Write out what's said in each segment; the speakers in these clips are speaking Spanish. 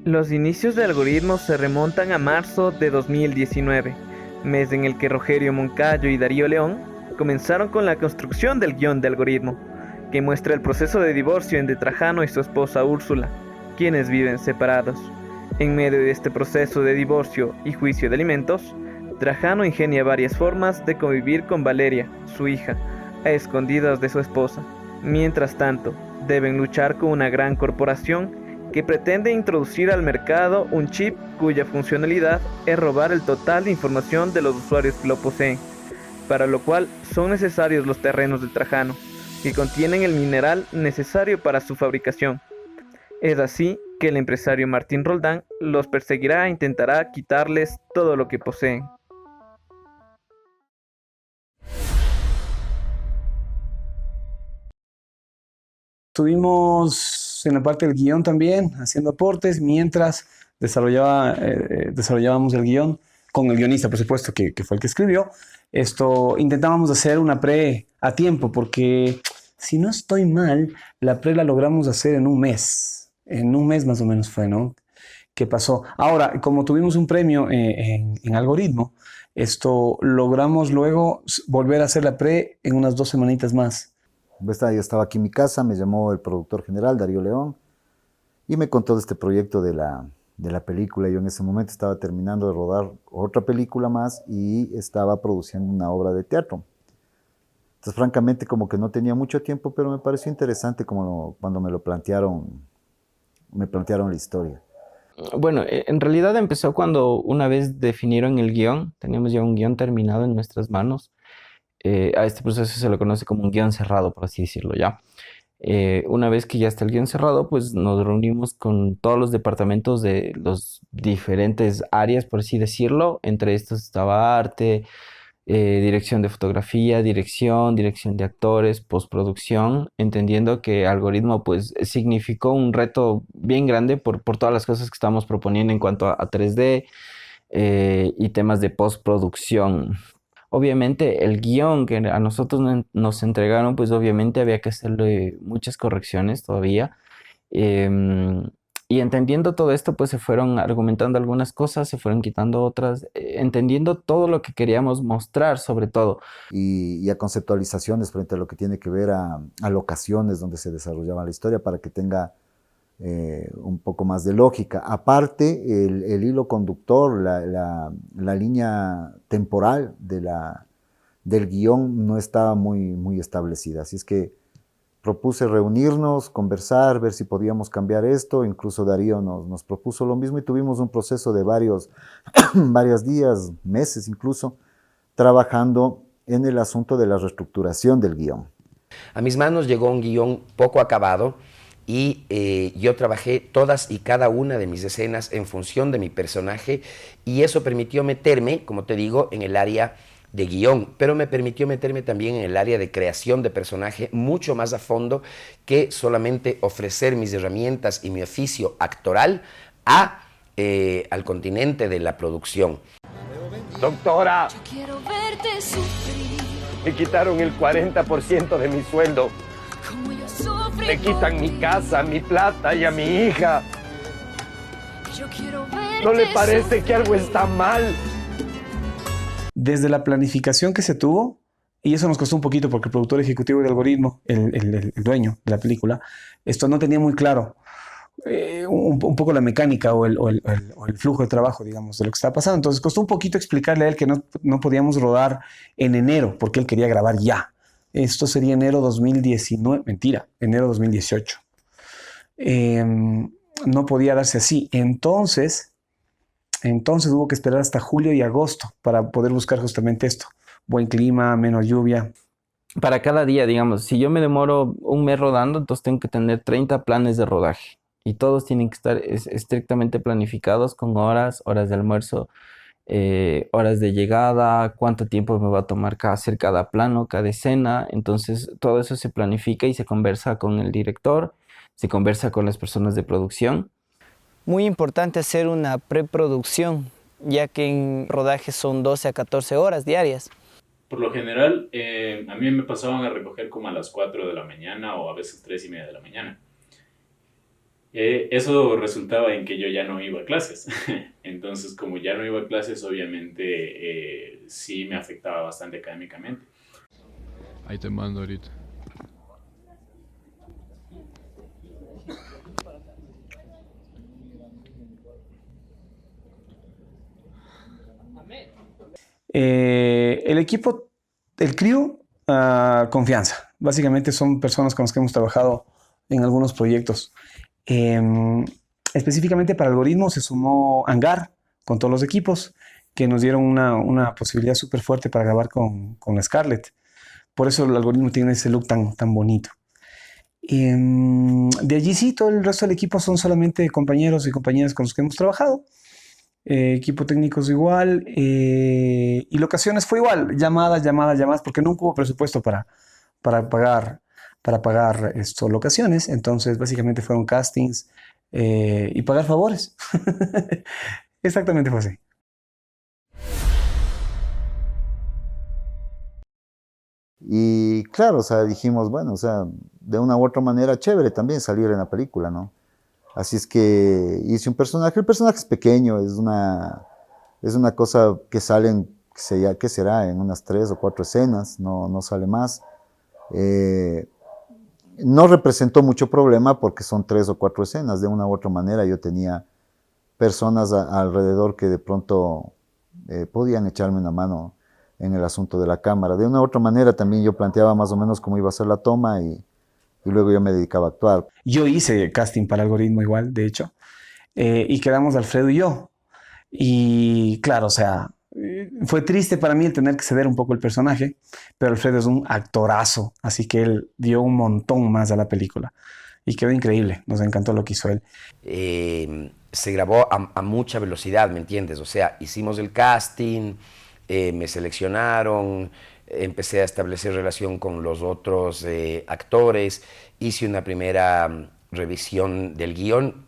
Los inicios de Algoritmo se remontan a marzo de 2019, mes en el que Rogerio Moncayo y Darío León comenzaron con la construcción del guión de Algoritmo, que muestra el proceso de divorcio entre Trajano y su esposa Úrsula, quienes viven separados. En medio de este proceso de divorcio y juicio de alimentos, Trajano ingenia varias formas de convivir con Valeria, su hija, a escondidas de su esposa. Mientras tanto, deben luchar con una gran corporación que pretende introducir al mercado un chip cuya funcionalidad es robar el total de información de los usuarios que lo poseen, para lo cual son necesarios los terrenos de Trajano, que contienen el mineral necesario para su fabricación. Es así que el empresario Martín Roldán los perseguirá e intentará quitarles todo lo que poseen. Estuvimos en la parte del guión también, haciendo aportes, mientras desarrollábamos el guión con el guionista, por supuesto, que fue el que escribió. Intentábamos hacer una pre a tiempo, porque si no estoy mal, la pre la logramos hacer en un mes. En un mes más o menos fue, ¿no? ¿Qué pasó? Ahora, como tuvimos un premio en Algoritmo, logramos luego volver a hacer la pre en unas 2 semanitas más. Yo estaba aquí en mi casa, me llamó el productor general, Darío León, y me contó de este proyecto de la película. Yo en ese momento estaba terminando de rodar otra película más y estaba produciendo una obra de teatro. Entonces, francamente, como que no tenía mucho tiempo, pero me pareció interesante cuando me plantearon la historia. Bueno, en realidad empezó cuando una vez definieron el guión, teníamos ya un guión terminado en nuestras manos. A este proceso se lo conoce como un guión cerrado, por así decirlo, ¿ya? Una vez que ya está el guión cerrado, pues nos reunimos con todos los departamentos de los diferentes áreas, por así decirlo. Entre estos estaba arte, dirección de fotografía, dirección de actores, postproducción, entendiendo que Algoritmo pues significó un reto bien grande por todas las cosas que estamos proponiendo en cuanto a 3D y temas de postproducción. Obviamente el guión que a nosotros nos entregaron, pues obviamente había que hacerle muchas correcciones todavía. Em, y entendiendo todo esto, pues se fueron argumentando algunas cosas, se fueron quitando otras, entendiendo todo lo que queríamos mostrar sobre todo. Y a conceptualizaciones frente a lo que tiene que ver a locaciones donde se desarrollaba la historia para que tenga un poco más de lógica. Aparte, el hilo conductor, la línea temporal del guión no estaba muy establecida. Así es que propuse reunirnos, conversar, ver si podíamos cambiar esto. Incluso Darío nos propuso lo mismo y tuvimos un proceso de varios días, meses incluso, trabajando en el asunto de la reestructuración del guión. A mis manos llegó un guión poco acabado y yo trabajé todas y cada una de mis escenas en función de mi personaje y eso permitió meterme, como te digo, en el área de guión, pero me permitió meterme también en el área de creación de personaje mucho más a fondo que solamente ofrecer mis herramientas y mi oficio actoral al continente de la producción. Doctora, me quitaron el 40% de mi sueldo. Me quitan mi casa, mi plata y a mi hija. ¿No le parece que algo está mal? Desde la planificación que se tuvo, y eso nos costó un poquito porque el productor ejecutivo de Algoritmo, el dueño de la película, no tenía muy claro un poco la mecánica o el flujo de trabajo, digamos, de lo que estaba pasando. Entonces costó un poquito explicarle a él que no podíamos rodar en enero porque él quería grabar ya. Esto sería enero 2019, mentira, enero 2018. No podía darse así. Entonces hubo que esperar hasta julio y agosto para poder buscar justamente esto. Buen clima, menos lluvia. Para cada día, digamos, si yo me demoro un mes rodando, entonces tengo que tener 30 planes de rodaje. Y todos tienen que estar estrictamente planificados con horas de almuerzo, horas de llegada, cuánto tiempo me va a tomar hacer cada plano, cada escena. Entonces todo eso se planifica y se conversa con el director, se conversa con las personas de producción. Muy importante hacer una preproducción, ya que en rodaje son 12 a 14 horas diarias. Por lo general, a mí me pasaban a recoger como a las 4 de la mañana o a veces 3:30 de la mañana. Eso resultaba en que yo ya no iba a clases. Entonces, como ya no iba a clases, obviamente sí me afectaba bastante académicamente. Ahí te mando ahorita. El equipo, el crew, confianza. Básicamente son personas con las que hemos trabajado en algunos proyectos. Específicamente para algoritmos se sumó Hangar con todos los equipos que nos dieron una posibilidad súper fuerte para grabar con Scarlett. Por eso el algoritmo tiene ese look tan bonito. De allí sí, todo el resto del equipo son solamente compañeros y compañeras con los que hemos trabajado. Equipo técnico es igual, y locaciones fue igual, llamadas, porque nunca hubo presupuesto para pagar locaciones, entonces básicamente fueron castings y pagar favores. Exactamente fue así. Y claro, o sea, dijimos, bueno, o sea, de una u otra manera chévere también salir en la película, ¿no? Así es que hice un personaje, el personaje es pequeño, es una cosa que salen, ¿qué será? En unas 3 o 4 escenas, no sale más. No representó mucho problema porque son 3 o 4 escenas, de una u otra manera yo tenía personas alrededor que de pronto podían echarme una mano en el asunto de la cámara. De una u otra manera también yo planteaba más o menos cómo iba a ser la toma y luego yo me dedicaba a actuar. Yo hice casting para algoritmo igual, de hecho, y quedamos Alfredo y yo. Y claro, o sea, fue triste para mí el tener que ceder un poco el personaje, pero Alfredo es un actorazo, así que él dio un montón más a la película. Y quedó increíble, nos encantó lo que hizo él. Se grabó a mucha velocidad, ¿me entiendes? O sea, hicimos el casting, me seleccionaron, empecé a establecer relación con los otros actores, hice una primera revisión del guión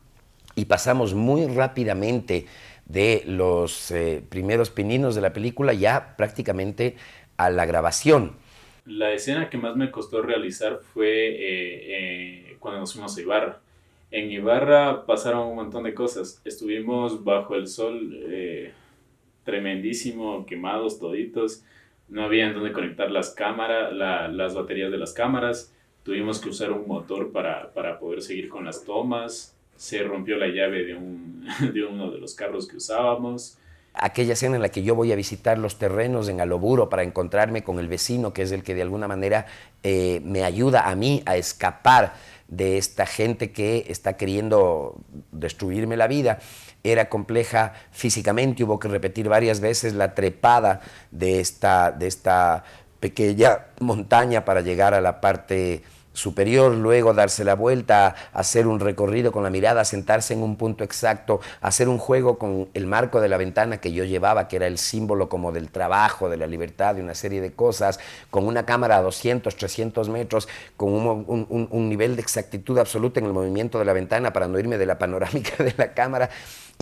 y pasamos muy rápidamente de los primeros pininos de la película ya prácticamente a la grabación. La escena que más me costó realizar fue cuando nos fuimos a Ibarra. En Ibarra pasaron un montón de cosas. Estuvimos bajo el sol tremendísimo, quemados toditos. No había en dónde conectar las cámaras, las baterías de las cámaras. Tuvimos que usar un motor para poder seguir con las tomas. Se rompió la llave de uno de los carros que usábamos. Aquella escena en la que yo voy a visitar los terrenos en Aloburo para encontrarme con el vecino, que es el que de alguna manera me ayuda a mí a escapar de esta gente que está queriendo destruirme la vida, era compleja físicamente. Hubo que repetir varias veces la trepada de esta pequeña montaña para llegar a la parte superior, luego darse la vuelta, hacer un recorrido con la mirada, sentarse en un punto exacto, hacer un juego con el marco de la ventana que yo llevaba, que era el símbolo como del trabajo, de la libertad, de una serie de cosas, con una cámara a 200, 300 metros, con un nivel de exactitud absoluta en el movimiento de la ventana para no irme de la panorámica de la cámara.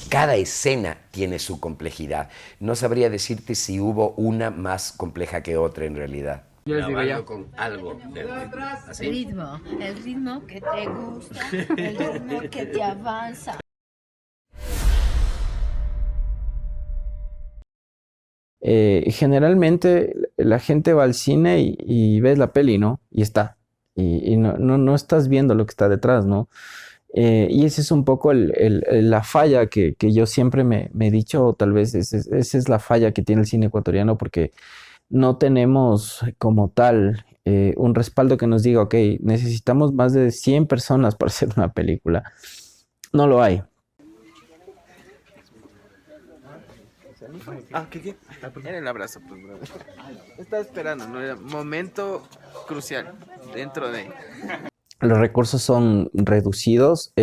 Cada escena tiene su complejidad. No sabría decirte si hubo una más compleja que otra en realidad. Yo les digo ya. Con algo del ritmo. ¿Así? El ritmo que te gusta, el ritmo que te avanza. Generalmente la gente va al cine y ves la peli, ¿no? Y está. Y no estás viendo lo que está detrás, ¿no? Y esa es un poco la falla que yo siempre me he dicho, o tal vez esa es la falla que tiene el cine ecuatoriano, porque no tenemos como tal un respaldo que nos diga, ok, necesitamos más de 100 personas para hacer una película. No lo hay. ¿Qué? Era el abrazo, pues, bro. Estaba esperando, ¿no? Era momento crucial dentro de... Los recursos son reducidos,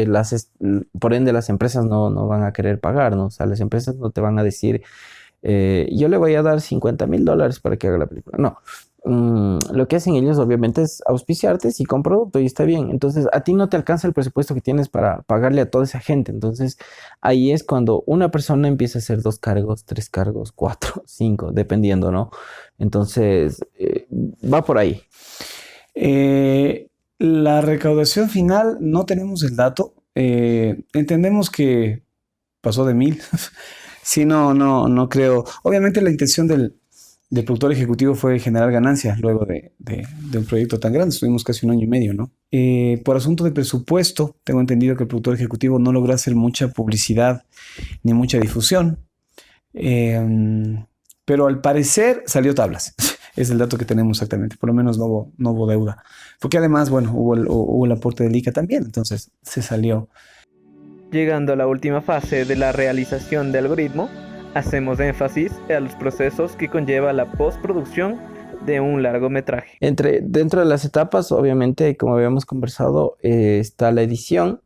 por ende las empresas no van a querer pagar, ¿no? O sea, las empresas no te van a decir, yo le voy a dar $50,000 para que haga la película. No. Lo que hacen ellos obviamente es auspiciarte sí con producto y está bien. Entonces a ti no te alcanza el presupuesto que tienes para pagarle a toda esa gente. Entonces ahí es cuando una persona empieza a hacer 2 cargos, 3 cargos, 4, 5, dependiendo, ¿no? Entonces va por ahí. La recaudación final no tenemos el dato. Entendemos que pasó de 1000. Sí, no creo. Obviamente la intención del productor ejecutivo fue generar ganancias luego de un proyecto tan grande. Estuvimos casi 1 año y medio, ¿no? Por asunto de presupuesto, tengo entendido que el productor ejecutivo no logró hacer mucha publicidad ni mucha difusión. Pero al parecer salió tablas. Es el dato que tenemos exactamente. Por lo menos no hubo deuda. Porque además, bueno, hubo el aporte del ICA también. Entonces se salió. Llegando a la última fase de la realización de Algoritmo, hacemos énfasis a los procesos que conlleva la postproducción de un largometraje. Dentro de las etapas, obviamente, como habíamos conversado, está la edición,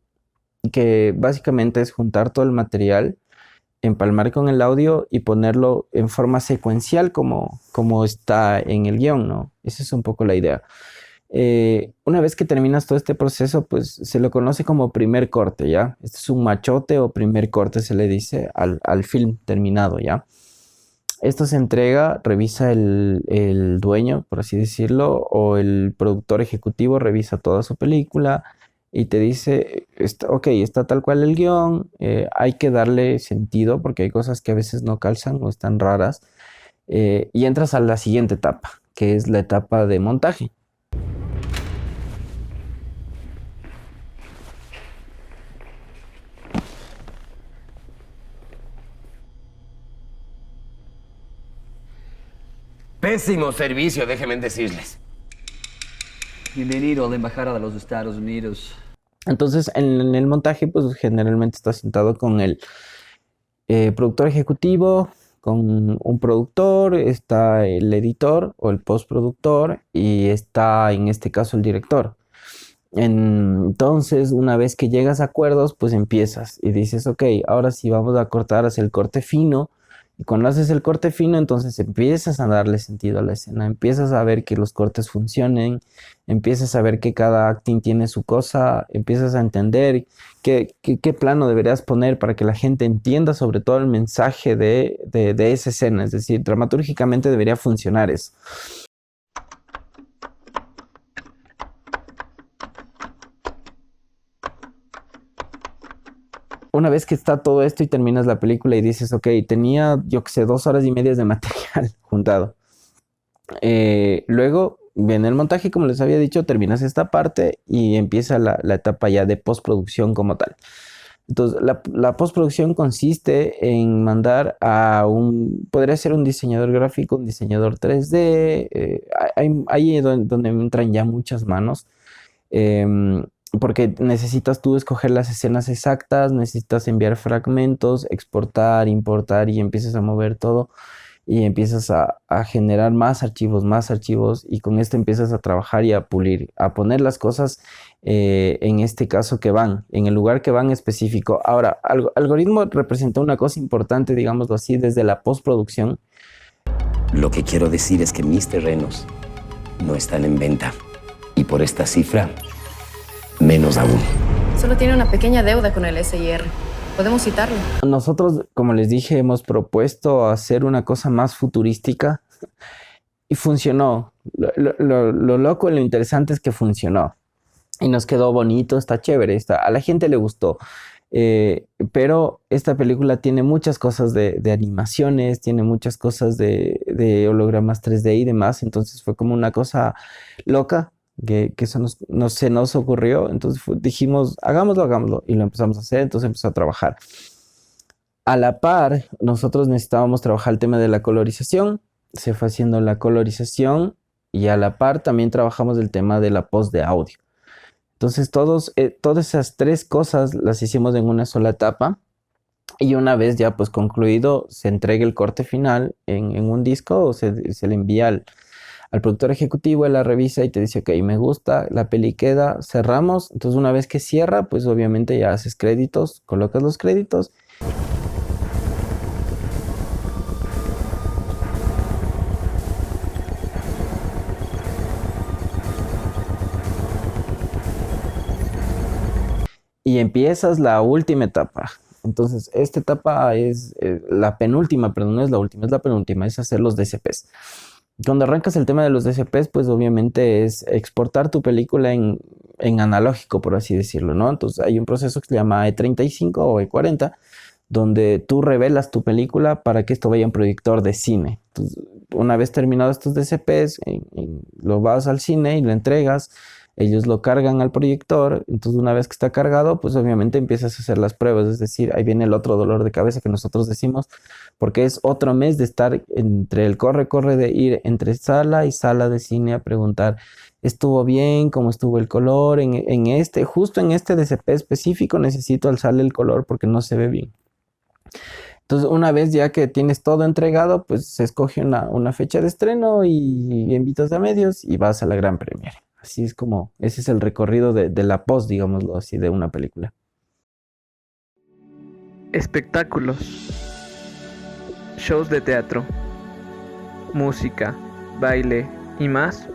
que básicamente es juntar todo el material, empalmar con el audio y ponerlo en forma secuencial como está en el guión, ¿no? Esa es un poco la idea. Una vez que terminas todo este proceso, pues se lo conoce como primer corte, ¿ya? Este es un machote o primer corte, se le dice al film terminado, ¿ya? Esto se entrega, revisa el dueño, por así decirlo, o el productor ejecutivo revisa toda su película y te dice, ok, está tal cual el guión, hay que darle sentido porque hay cosas que a veces no calzan o están raras, y entras a la siguiente etapa, que es la etapa de montaje. Pésimo servicio, déjenme decirles. Bienvenido a la Embajada de los Estados Unidos. Entonces, en el montaje, pues generalmente está sentado con el productor ejecutivo, con un productor, está el editor o el postproductor y está, en este caso, el director. Entonces, una vez que llegas a acuerdos, pues empiezas y dices, ok, ahora sí vamos a cortar hacia el corte fino. Y cuando haces el corte fino, entonces empiezas a darle sentido a la escena, empiezas a ver que los cortes funcionen, empiezas a ver que cada acting tiene su cosa, empiezas a entender qué plano deberías poner para que la gente entienda sobre todo el mensaje de esa escena. Es decir, dramatúrgicamente debería funcionar eso. Una vez que está todo esto y terminas la película y dices, ok, tenía, yo que sé, 2 horas y media de material juntado. Luego viene el montaje, como les había dicho, terminas esta parte y empieza la etapa ya de postproducción como tal. Entonces, la postproducción consiste en mandar podría ser un diseñador gráfico, un diseñador 3D, ahí es donde entran ya muchas manos. Porque necesitas tú escoger las escenas exactas, necesitas enviar fragmentos, exportar, importar y empiezas a mover todo y empiezas a generar más archivos y con esto empiezas a trabajar y a pulir, a poner las cosas en este caso que van, en el lugar que van específico. Ahora, Algoritmo representa una cosa importante, digámoslo así, desde la postproducción. Lo que quiero decir es que mis terrenos no están en venta y por esta cifra, menos aún. Solo tiene una pequeña deuda con el SIR. Podemos citarlo. Nosotros, como les dije, hemos propuesto hacer una cosa más futurística y funcionó. Lo loco y lo interesante es que funcionó. Y nos quedó bonito, está chévere, a la gente le gustó. Pero esta película tiene muchas cosas de animaciones, tiene muchas cosas de hologramas 3D y demás. Entonces fue como una cosa loca. Que eso se nos ocurrió, entonces dijimos, hagámoslo, y lo empezamos a hacer, entonces empezó a trabajar. A la par, nosotros necesitábamos trabajar el tema de la colorización, se fue haciendo la colorización, y a la par también trabajamos el tema de la post de audio. Entonces todas esas 3 cosas las hicimos en una sola etapa, y una vez ya pues concluido, se entrega el corte final en un disco, o se le envía al productor ejecutivo, él la revisa y te dice, ok, me gusta, la peli queda, cerramos. Entonces una vez que cierra, pues obviamente ya haces créditos, colocas los créditos. Y empiezas la última etapa. Entonces esta etapa es la penúltima, pero no es la última, es la penúltima, es hacer los DCPs. Cuando arrancas el tema de los DCPs, pues obviamente es exportar tu película en en analógico, por así decirlo, ¿no? Entonces hay un proceso que se llama E35 o E40, donde tú revelas tu película para que esto vaya a un proyector de cine. Entonces, una vez terminados estos DCPs, lo vas al cine y lo entregas, ellos lo cargan al proyector, entonces una vez que está cargado, pues obviamente empiezas a hacer las pruebas, es decir, ahí viene el otro dolor de cabeza que nosotros decimos, porque es otro mes de estar entre el corre de ir entre sala y sala de cine a preguntar, ¿estuvo bien? ¿Cómo estuvo el color? Justo en este DCP específico necesito alzarle el color porque no se ve bien. Entonces, una vez ya que tienes todo entregado, pues se escoge una fecha de estreno y invitas a medios y vas a la gran premiere. Así es como, ese es el recorrido de la post, digámoslo así, de una película. Espectáculos, shows de teatro, música, baile y más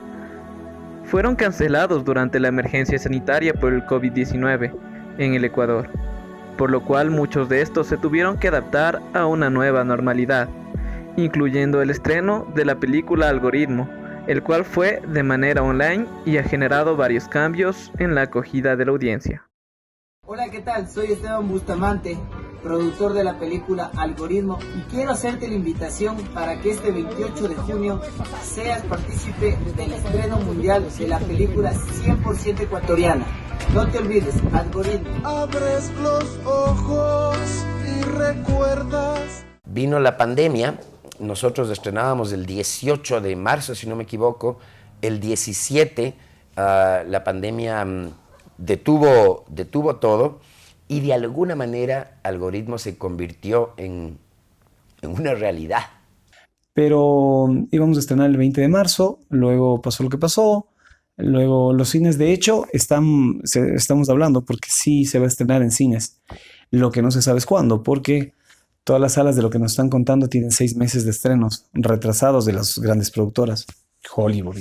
fueron cancelados durante la emergencia sanitaria por el COVID-19 en el Ecuador, por lo cual muchos de estos se tuvieron que adaptar a una nueva normalidad, incluyendo el estreno de la película Algoritmo, el cual fue de manera online y ha generado varios cambios en la acogida de la audiencia. Hola, ¿qué tal? Soy Esteban Bustamante, productor de la película Algoritmo, y quiero hacerte la invitación para que este 28 de junio seas partícipe del estreno mundial de la película 100% ecuatoriana. No te olvides, Algoritmo. Abres los ojos y recuerdas. Vino la pandemia, nosotros estrenábamos el 18 de marzo, si no me equivoco, el 17 la pandemia detuvo todo y de alguna manera Algoritmo se convirtió en una realidad. Pero íbamos a estrenar el 20 de marzo, luego pasó lo que pasó, luego los cines de hecho estamos hablando porque sí se va a estrenar en cines, lo que no se sabe es cuándo, porque todas las salas de lo que nos están contando tienen 6 meses de estrenos retrasados de las grandes productoras, Hollywood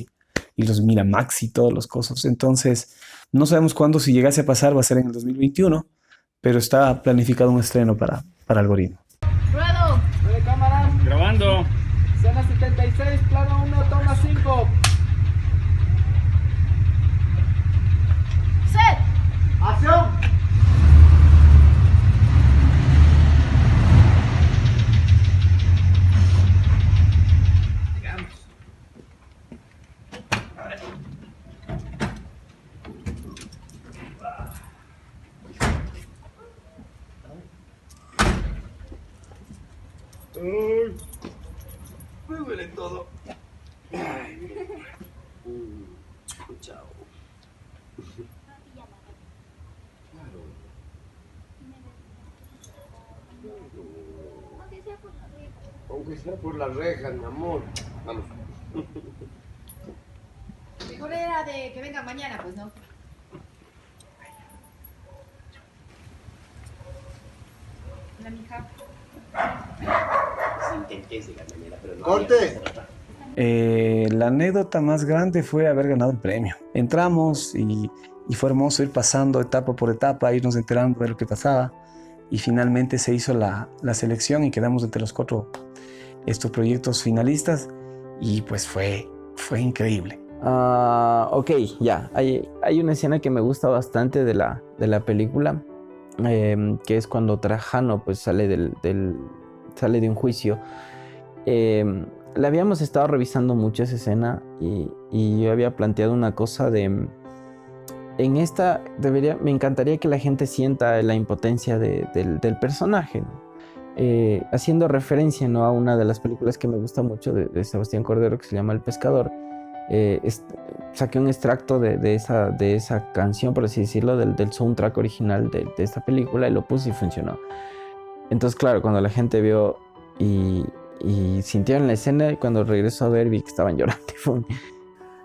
y los Miramax y todas las cosas. Entonces, no sabemos cuándo, si llegase a pasar, va a ser en el 2021, pero está planificado un estreno para Algoritmo. ¡Ruedo! ¡De cámara! Grabando. Escena 76, plano 1, toma 5. ¡Set! ¡Acción! Me duele todo. Chao. Aunque sea por la reja, mi amor. Vamos. Mejor era de que venga mañana, pues no. Hola, mija. ¡Corte! La anécdota más grande fue haber ganado el premio. Entramos y fue hermoso ir pasando etapa por etapa, irnos enterando de lo que pasaba. Y finalmente se hizo la selección y quedamos entre los 4 estos proyectos finalistas. Y pues fue increíble. Ok, ya. Hay una escena que me gusta bastante de la película, que es cuando Trajano pues, sale sale de un juicio. La habíamos estado revisando mucho esa escena y yo había planteado una cosa de... En esta me encantaría que la gente sienta la impotencia del personaje, ¿no? Haciendo referencia, ¿no?, a una de las películas que me gusta mucho de Sebastián Cordero, que se llama El Pescador. Saqué un extracto de esa canción, por así decirlo, del soundtrack original de esta película y lo puse y funcionó. Entonces, claro, cuando la gente vio y sintieron la escena, y cuando regresó a ver vi que estaban llorando.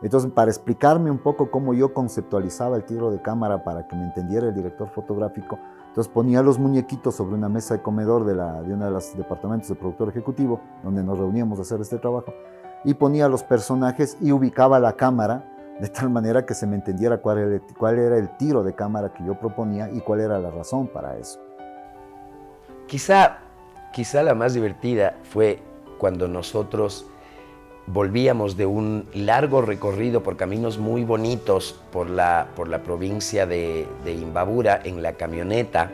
Entonces, para explicarme un poco cómo yo conceptualizaba el tiro de cámara para que me entendiera el director fotográfico, entonces ponía los muñequitos sobre una mesa de comedor de uno de los departamentos de productor ejecutivo, donde nos reuníamos a hacer este trabajo, y ponía los personajes y ubicaba la cámara de tal manera que se me entendiera cuál era el tiro de cámara que yo proponía y cuál era la razón para eso. Quizá la más divertida fue cuando nosotros volvíamos de un largo recorrido por caminos muy bonitos por la provincia de Imbabura en la camioneta,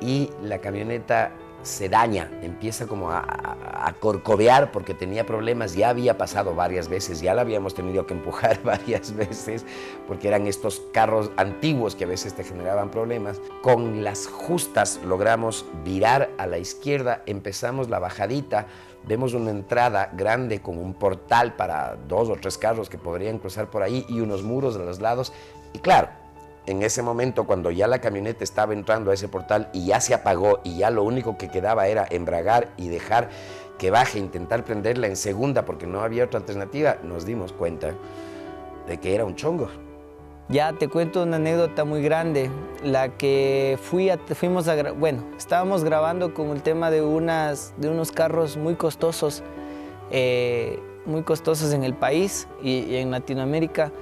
y la camioneta se daña, empieza como a corcovear porque tenía problemas. Ya había pasado varias veces, ya la habíamos tenido que empujar varias veces porque eran estos carros antiguos que a veces te generaban problemas. Con las justas logramos virar a la izquierda, empezamos la bajadita, vemos una entrada grande con un portal para 2 o 3 carros que podrían cruzar por ahí y unos muros a los lados. Y claro, en ese momento, cuando ya la camioneta estaba entrando a ese portal y ya se apagó y ya lo único que quedaba era embragar y dejar que baje, intentar prenderla en segunda porque no había otra alternativa, nos dimos cuenta de que era un chongo. Ya te cuento una anécdota muy grande, la que estábamos grabando con el tema de unos carros muy costosos en el país y en Latinoamérica.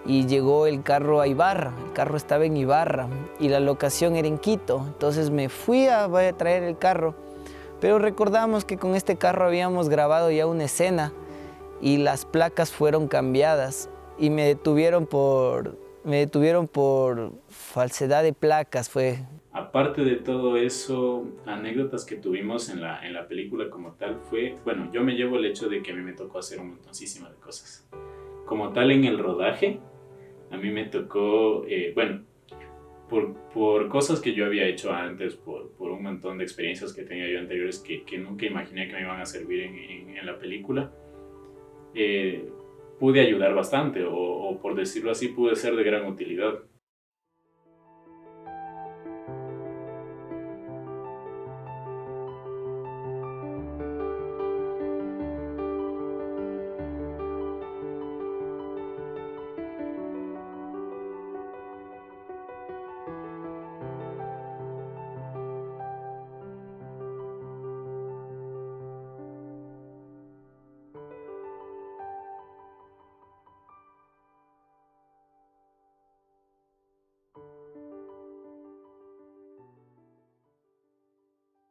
Y llegó el carro a Ibarra, el carro estaba en Ibarra y la locación era en Quito. Entonces me fui a traer el carro, pero recordamos que con este carro habíamos grabado ya una escena y las placas fueron cambiadas y me detuvieron por falsedad de placas. Aparte de todo eso, anécdotas que tuvimos en la película como tal bueno, yo me llevo el hecho de que a mí me tocó hacer un montoncísimo de cosas. Como tal, en el rodaje, a mí me tocó, por cosas que yo había hecho antes, por un montón de experiencias que tenía yo anteriores que nunca imaginé que me iban a servir en la película, pude ayudar bastante, o por decirlo así, pude ser de gran utilidad.